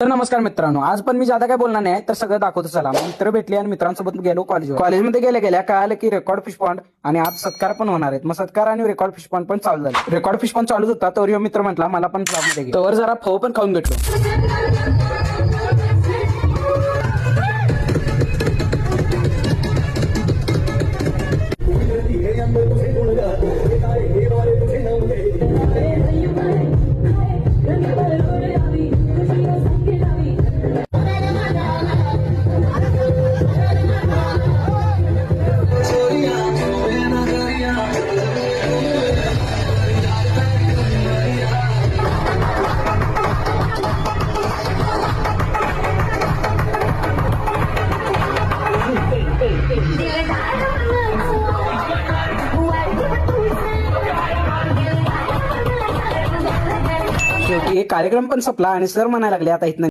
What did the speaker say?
तर नमस्कार मित्रांनो, आज पण मी ज्यादा काय बोलणार नाही तर सगळं दाखवतो. चला मित्र भेटले आणि मित्रांसोबत गेलो कॉलेजमध्ये गेल्या कळालं की रेकॉर्ड फिश पॉन्ड आणि आज सत्कार पण होणार आहेत. मग सत्कार आणि रेकॉर्ड फिश पॉन्ड पण चालू झाले. रेकॉर्ड फिश पॉन्ड चालूच होता तर मित्र म्हटला मला पण मध्ये घे. तर जरा फव पण खाऊन घेतलो. शेवटी एक कार्यक्रम पण संपला आणि सर म्हणायला लागले आता इथनं